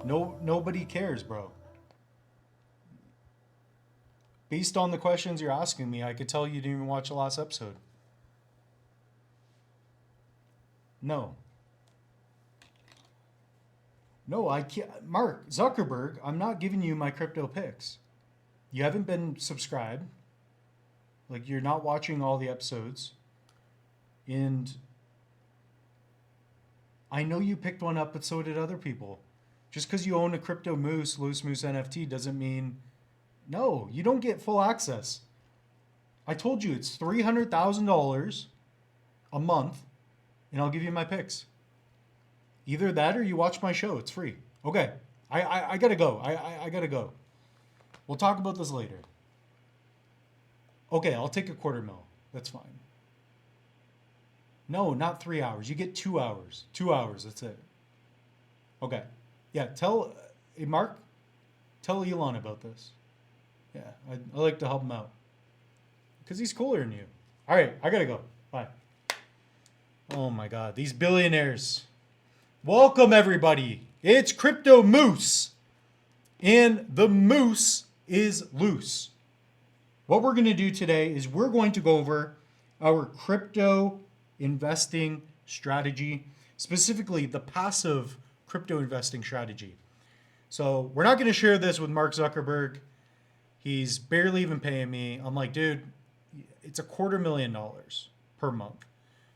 Nobody cares, bro. Based on the questions you're asking me, I could tell you didn't even watch the last episode. No. No, I can't. Mark Zuckerberg, I'm not giving you my crypto picks. You haven't been subscribed. Like, you're not watching all the episodes. And I know you picked one up, but so did other people. Just because you own a crypto moose, loose moose NFT, doesn't mean, no, you don't get full access. I told you it's $300,000 a month, and I'll give you my picks. Either that or you watch my show. It's free. Okay, I gotta go. I gotta go. We'll talk about this later. Okay, I'll take a quarter mil. That's fine. No, not 3 hours. You get 2 hours. 2 hours. That's it. Okay. Yeah. Hey, Mark, tell Elon about this. Yeah, I like to help him out because he's cooler than you. All right, I gotta go. Bye. Oh my God, these billionaires. Welcome everybody. It's Crypto Moose, and the moose is loose. What we're going to do today is we're going to go over our crypto investing strategy, specifically the passive crypto investing strategy. So we're not going to share this with Mark Zuckerberg. He's barely even paying me. I'm like, dude, it's $250,000 per month.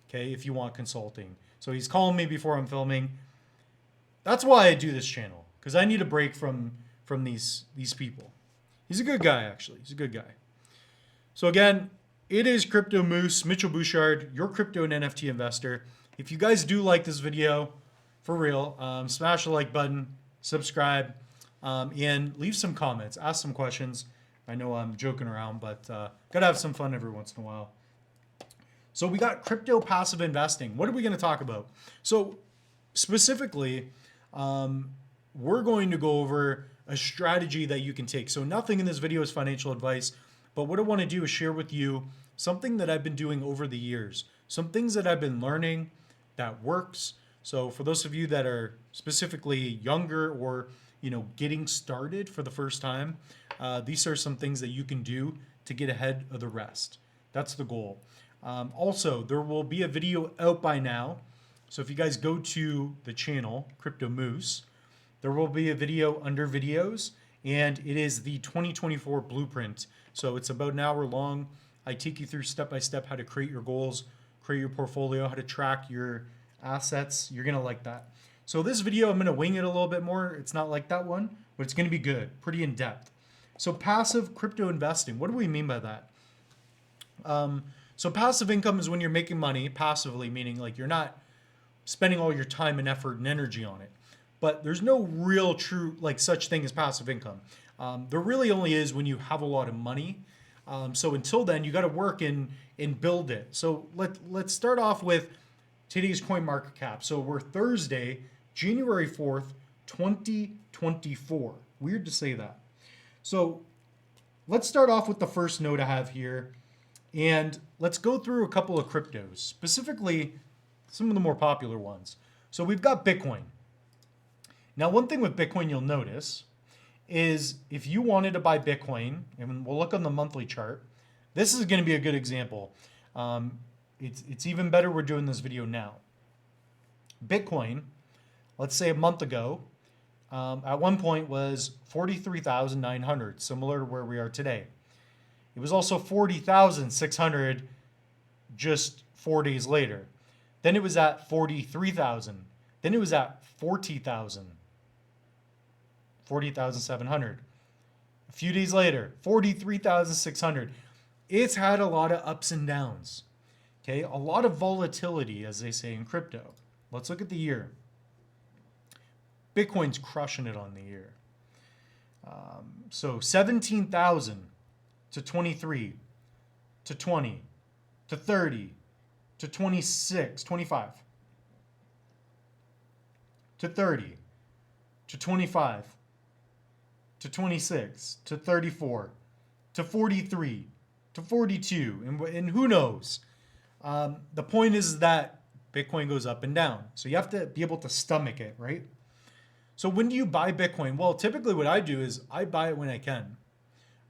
Okay, if you want consulting. So he's calling me before I'm filming. That's why I do this channel, because I need a break from these people. He's a good guy, actually. He's a good guy. So again, it is Crypto Moose, Mitchell Bouchard, your crypto and NFT investor. If you guys do like this video, for real, smash the like button, subscribe, and leave some comments, ask some questions. I know I'm joking around, but gotta have some fun every once in a while. So we got crypto passive investing. What are we going to talk about? So specifically, we're going to go over a strategy that you can take. So nothing in this video is financial advice, but what I want to do is share with you something that I've been doing over the years, some things that I've been learning that works. So for those of you that are specifically younger or, getting started for the first time, these are some things that you can do to get ahead of the rest. That's the goal. Also, there will be a video out by now. So if you guys go to the channel, Crypto Moose, there will be a video under videos, and it is the 2024 blueprint. So it's about an hour long. I take you through step by step how to create your goals, create your portfolio, how to track your assets. You're going to like that. So this video, I'm going to wing it a little bit more. It's not like that one, but it's going to be good, pretty in depth. So passive crypto investing, what do we mean by that? So passive income is when you're making money passively, meaning like you're not spending all your time and effort and energy on it. But there's no real true like such thing as passive income. There really only is when you have a lot of money. So until then, you got to work and build it. So let's start off with today's coin market cap. So we're Thursday, January 4th, 2024. Weird to say that. So let's start off with the first note I have here. And let's go through a couple of cryptos, specifically some of the more popular ones. So we've got Bitcoin. Now, one thing with Bitcoin you'll notice is if you wanted to buy Bitcoin, and we'll look on the monthly chart, this is going to be a good example. It's even better we're doing this video now. Bitcoin, let's say a month ago, at one point was 43,900, similar to where we are today. It was also 40,600 just 4 days later. Then it was at 43,000. Then it was at 40,000. 40,700. A few days later, 43,600. It's had a lot of ups and downs. Okay, a lot of volatility, as they say in crypto. Let's look at the year. Bitcoin's crushing it on the year. So 17,000 to 23 to 20 to 30 to 26, 25 to 30 to 25 to 26 to 34 to 43 to 42, and who knows. The point is that Bitcoin goes up and down, so you have to be able to stomach it, right? So when do you buy Bitcoin? Well, typically what I do is I buy it when I can,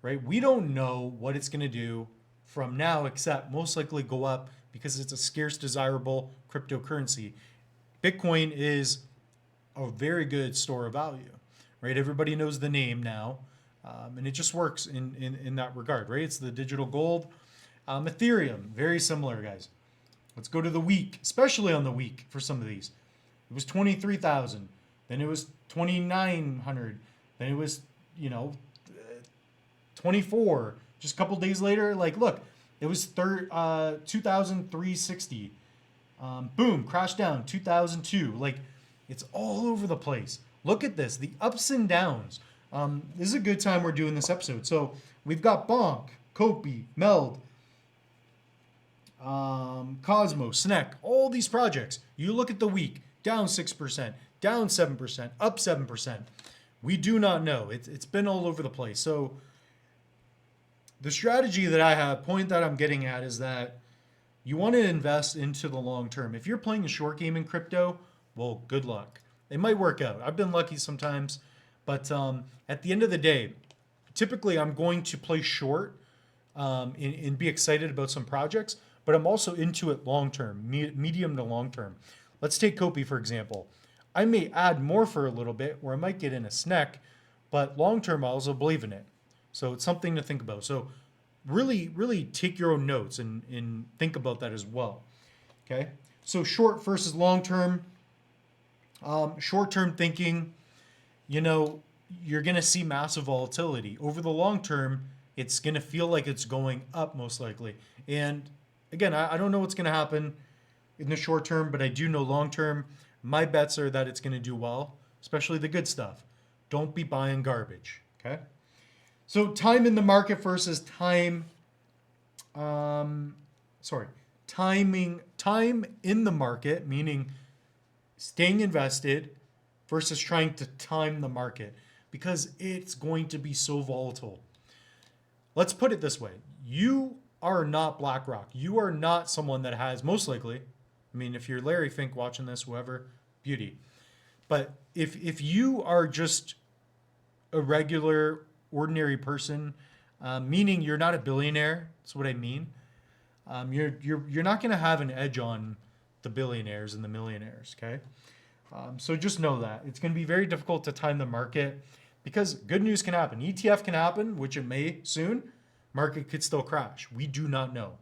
right? We don't know what it's going to do from now, except most likely go up because it's a scarce, desirable cryptocurrency. Bitcoin is a very good store of value, right? Everybody knows the name now, and it just works in that regard, right? It's the digital gold. Ethereum, very similar, guys. Let's go to the week, especially on the week for some of these. It was 23,000, then it was 2,900, then it was, 24. Just a couple days later, like, look, it was 2,360. Boom, crashed down, 2002. Like, it's all over the place. Look at this, the ups and downs. This is a good time we're doing this episode. So we've got Bonk, Kopi, Meld, Cosmos, Snek, all these projects. You look at the week, down 6%, down 7%, up 7%. We do not know. It's been all over the place. So the strategy that I have, point that I'm getting at, is that you want to invest into the long term. If you're playing a short game in crypto, well, good luck. It might work out. I've been lucky sometimes, but at the end of the day, typically I'm going to play short and be excited about some projects, but I'm also into it long term, medium to long term. Let's take Kopi, for example. I may add more for a little bit, or I might get in a Snek, but long term I also believe in it. So it's something to think about. So really, really take your own notes and think about that as well. Okay. So short versus long term. Short term thinking, you're going to see massive volatility. Over the long term, it's going to feel like it's going up most likely. And again, I don't know what's going to happen in the short term, but I do know long term, my bets are that it's going to do well, especially the good stuff. Don't be buying garbage. Okay. So time in the market versus time in the market, meaning staying invested versus trying to time the market, because it's going to be so volatile. Let's put it this way. You are not BlackRock. You are not someone that has, most likely, if you're Larry Fink watching this, whoever, beauty. But if you are just a regular, ordinary person, meaning you're not a billionaire, that's what I mean. You're not going to have an edge on the billionaires and the millionaires, okay? So just know that. It's going to be very difficult to time the market because good news can happen. ETF can happen, which it may soon. Market could still crash. We do not know.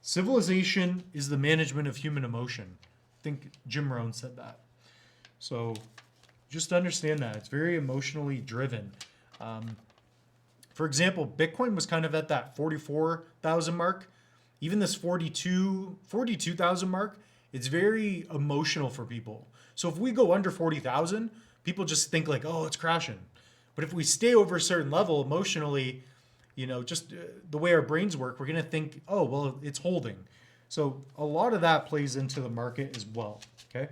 Civilization is the management of human emotion. I think Jim Rohn said that. So just understand that. It's very emotionally driven. For example, Bitcoin was kind of at that 44,000 mark. Even this 42,000 mark, it's very emotional for people. So if we go under 40,000, people just think like, oh, it's crashing. But if we stay over a certain level emotionally, just the way our brains work, we're going to think, oh, well, it's holding. So a lot of that plays into the market as well. Okay.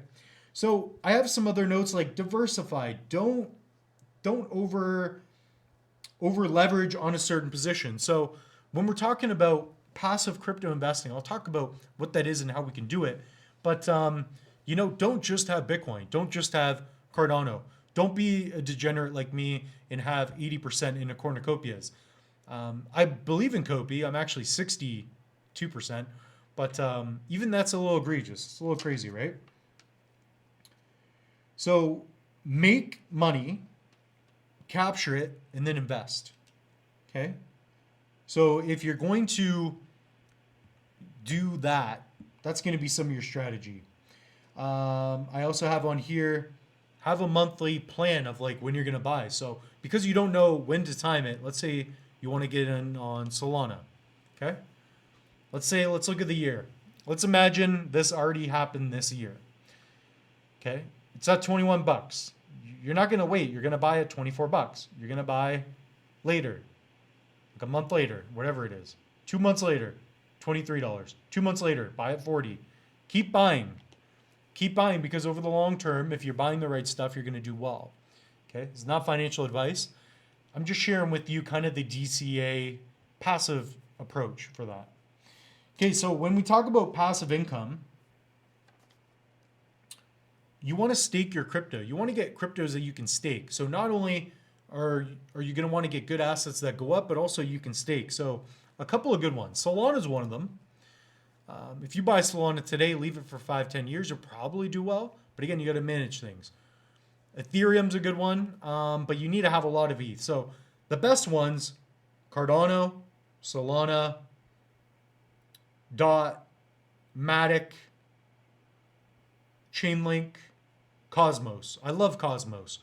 So I have some other notes like diversified. Don't over leverage on a certain position. So when we're talking about passive crypto investing, I'll talk about what that is and how we can do it. But, don't just have Bitcoin. Don't just have Cardano. Don't be a degenerate like me and have 80% in a cornucopias. I believe in Kopi. I'm actually 62%. But even that's a little egregious. It's a little crazy, right? So make money, capture it, and then invest. Okay? So if you're going to do that, that's going to be some of your strategy. I also have on here, have a monthly plan of like when you're going to buy. So because you don't know when to time it, let's say you want to get in on Solana. Okay? Let's look at the year. Let's imagine this already happened this year. Okay? It's at $21. You're not going to wait. You're going to buy at $24. You're going to buy later. Like a month later, whatever it is. 2 months later, $23. 2 months later, buy at 40. Keep buying. Keep buying because over the long term, if you're buying the right stuff, you're going to do well. Okay? It's not financial advice. I'm just sharing with you kind of the DCA passive approach for that. Okay, so when we talk about passive income, you want to stake your crypto. You want to get cryptos that you can stake. So not only are you going to want to get good assets that go up, but also you can stake. So a couple of good ones. Solana is one of them. If you buy Solana today, leave it for 5-10 years, you'll probably do well. But again, you got to manage things. Ethereum's a good one, but you need to have a lot of ETH. So the best ones, Cardano, Solana, Dot, Matic, Chainlink, Cosmos. I love Cosmos.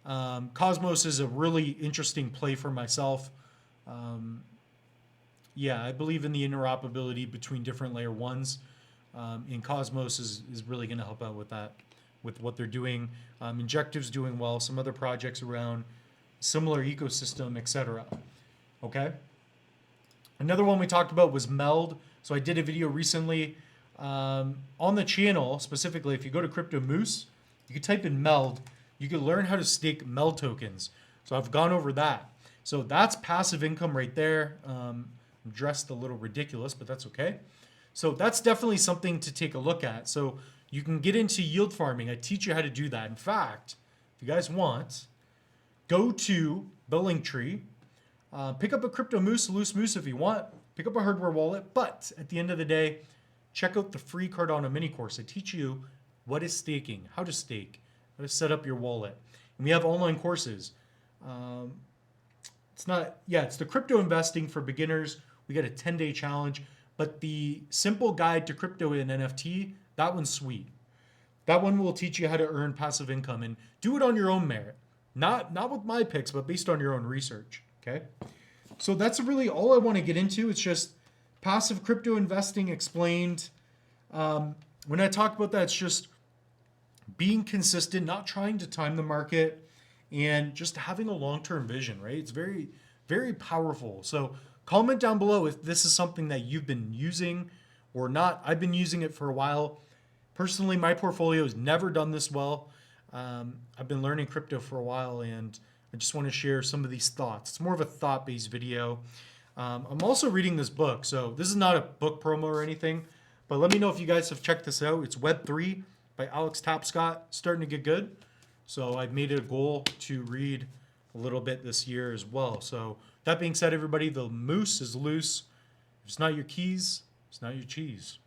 Cosmos is a really interesting play for myself. Yeah, I believe in the interoperability between different layer ones. And Cosmos is really going to help out with that, with what they're doing. Injective's doing well. Some other projects around similar ecosystem, etc. Okay. Another one we talked about was Meld. So I did a video recently on the channel, specifically. If you go to Crypto Moose, you can type in Meld. You can learn how to stake Meld tokens. So I've gone over that. So that's passive income right there. I'm dressed a little ridiculous, but that's okay. So that's definitely something to take a look at. So you can get into yield farming. I teach you how to do that. In fact, if you guys want, go to the link tree, pick up a Crypto Moose, a Loose Moose if you want, pick up a hardware wallet. But at the end of the day, check out the free Cardano mini course. I teach you what is staking, how to stake, how to set up your wallet. And we have online courses. It's the crypto investing for beginners. We got a 10-day challenge, but the simple guide to crypto and NFT, that one's sweet. That one will teach you how to earn passive income and do it on your own merit. Not with my picks, but based on your own research. Okay. So that's really all I want to get into. It's just passive crypto investing explained. When I talk about that, it's just being consistent, not trying to time the market, and just having a long-term vision, right? It's very, very powerful. So comment down below if this is something that you've been using or not. I've been using it for a while. Personally, my portfolio has never done this well. I've been learning crypto for a while, and I just want to share some of these thoughts. It's more of a thought-based video. I'm also reading this book. So this is not a book promo or anything, but let me know if you guys have checked this out. It's Web3 by Alex Tapscott. Starting to get good. So I've made it a goal to read a little bit this year as well. So that being said, everybody, the moose is loose. If it's not your keys, it's not your cheese.